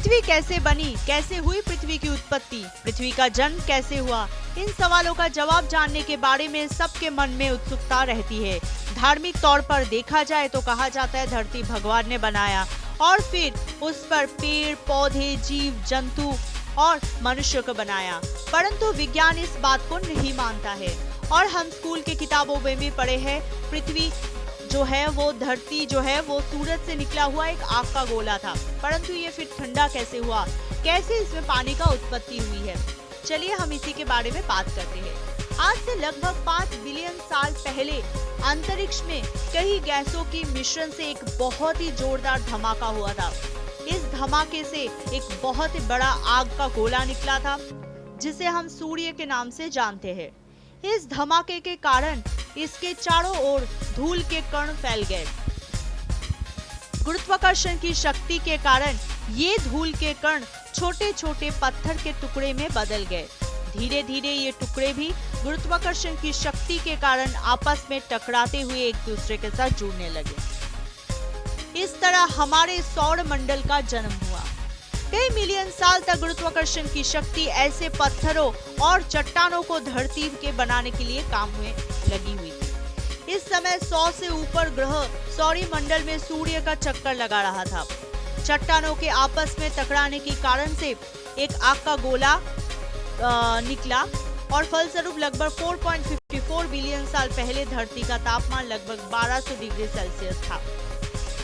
पृथ्वी कैसे बनी, कैसे हुई पृथ्वी की उत्पत्ति, पृथ्वी का जन्म कैसे हुआ, इन सवालों का जवाब जानने के बारे में सबके मन में उत्सुकता रहती है। धार्मिक तौर पर देखा जाए तो कहा जाता है धरती भगवान ने बनाया और फिर उस पर पेड़ पौधे जीव जंतु और मनुष्य को बनाया, परंतु विज्ञान इस बात को नहीं मानता है। और हम स्कूल के किताबों में भी पढ़े हैं पृथ्वी जो है वो धरती जो है वो सूरज से निकला हुआ एक आग का गोला था, परंतु ये फिर ठंडा कैसे हुआ, कैसे इसमें पानी का उत्पत्ति हुई है। चलिए हम इसी के बारे में बात करते हैं। आज से लगभग 5 बिलियन साल पहले अंतरिक्ष में कई गैसों की मिश्रण से एक बहुत ही जोरदार धमाका हुआ था। इस धमाके से एक बहुत ही बड़ा आग का गोला निकला था जिसे हम सूर्य के नाम से जानते हैं। इस धमाके के कारण इसके चारों ओर धूल के कण फैल गए। गुरुत्वाकर्षण की शक्ति के कारण ये धूल के कण छोटे छोटे पत्थर के टुकड़े में बदल गए। धीरे धीरे ये टुकड़े भी गुरुत्वाकर्षण की शक्ति के कारण आपस में टकराते हुए एक दूसरे के साथ जुड़ने लगे। इस तरह हमारे सौर मंडल का जन्म हुआ। कई मिलियन साल तक गुरुत्वाकर्षण की शक्ति ऐसे पत्थरों और चट्टानों को धरती के बनाने के लिए काम में लगी हुई थी। इस समय 100 से ऊपर ग्रह सौर मंडल में सूर्य का चक्कर लगा रहा था। चट्टानों के आपस में टकराने के कारण से एक आग का गोला निकला और फलस्वरूप लगभग 4.54 बिलियन साल पहले धरती का तापमान लगभग 1200 डिग्री सेल्सियस था।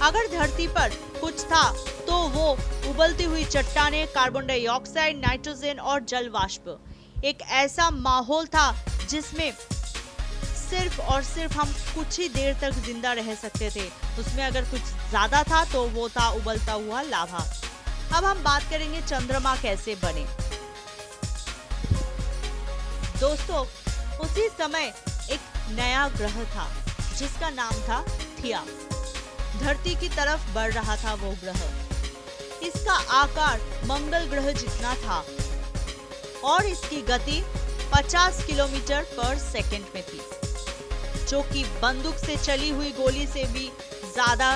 अगर धरती पर कुछ था तो वो उबलती हुई चट्टानें, कार्बन डाइऑक्साइड, नाइट्रोजन और जल वाष्प। एक ऐसा माहौल था जिसमें सिर्फ और सिर्फ हम कुछ ही देर तक जिंदा रह सकते थे। उसमें अगर कुछ ज्यादा था तो वो था उबलता हुआ लावा। अब हम बात करेंगे चंद्रमा कैसे बने। दोस्तों, उसी समय एक नया ग्रह था जिसका नाम था थिया। धरती की तरफ बढ़ रहा था वो ग्रह। इसका आकार मंगल ग्रह जितना था और इसकी गति 50 किलोमीटर पर सेकंड में थी, जो कि बंदूक से चली हुई गोली से भी ज्यादा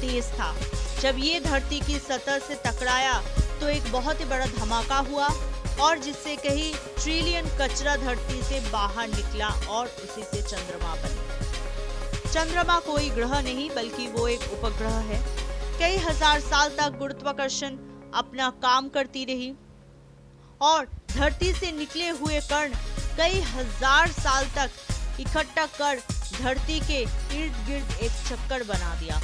तेज था। जब ये धरती की सतह से टकराया तो एक बहुत ही बड़ा धमाका हुआ और जिससे कई ट्रिलियन कचरा धरती से बाहर निकला और उसी से चंद्रमा बना। चंद्रमा कोई ग्रह नहीं बल्कि वो एक उपग्रह है। कई हजार साल तक गुरुत्वाकर्षण अपना काम करती रही और धरती से निकले हुए कण कई हजार साल तक इकट्ठा कर धरती के इर्द गिर्द एक चक्कर बना दिया।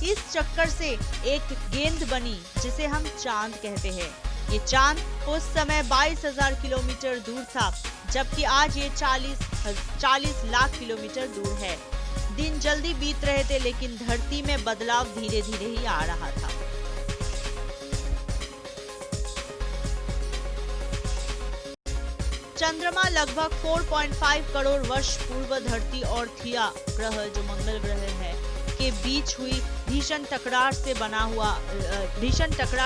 इस चक्कर से एक गेंद बनी जिसे हम चांद कहते हैं। ये चांद उस समय 22,000 किलोमीटर दूर था, जबकि आज ये 40 लाख किलोमीटर दूर है। दिन जल्दी बीत रहे थे लेकिन धरती में बदलाव धीरे धीरे ही आ रहा था। चंद्रमा लगभग 4.5 करोड़ वर्ष पूर्व धरती और थिया ग्रह जो मंगल ग्रह है के बीच हुई भीषण टकरार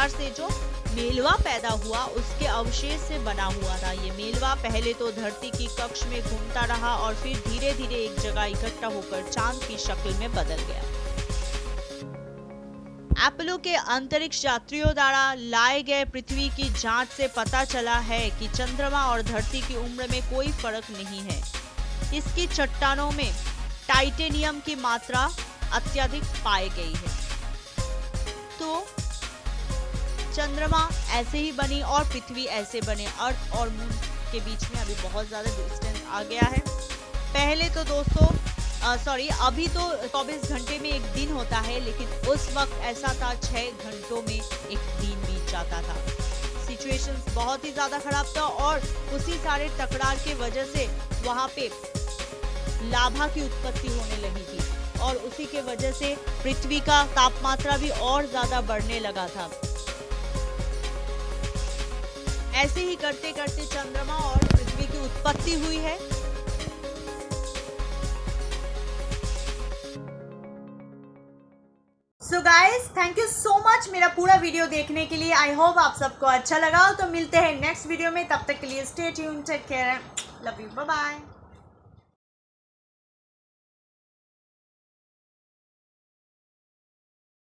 से जो मेलवा पैदा हुआ उसके अवशेष से बना हुआ था। ये मेलवा पहले तो धरती की कक्ष में घूमता रहा और फिर धीरे धीरे एक जगह इकट्ठा होकर चांद की शक्ल में बदल गया। अपोलो के अंतरिक्ष यात्रियों द्वारा लाए गए पृथ्वी की जांच से पता चला है कि चंद्रमा और धरती की उम्र में कोई फर्क नहीं है। इसकी चट्टानों में टाइटेनियम की मात्रा अत्यधिक पाई गई है। तो चंद्रमा ऐसे ही बनी और पृथ्वी ऐसे बने। अर्थ और मून के बीच में अभी बहुत ज्यादा डिस्टेंस आ गया है। पहले तो दोस्तों अभी तो 24 घंटे में एक दिन होता है, लेकिन उस वक्त ऐसा था 6 घंटों में एक दिन बीत जाता था। सिचुएशंस बहुत ही ज्यादा खराब था और उसी सारे टकरार के वजह से वहां पे लावा की उत्पत्ति होने लगी थी और उसी के वजह से पृथ्वी का तापमात्रा भी और ज्यादा बढ़ने लगा था। ऐसे ही करते करते चंद्रमा और पृथ्वी की उत्पत्ति हुई है। So guys, thank you so much मेरा पूरा वीडियो देखने के लिए। आई होप आप सबको अच्छा लगा। तो मिलते हैं नेक्स्ट वीडियो में, तब तक के लिए stay tuned, take care, love you, bye bye.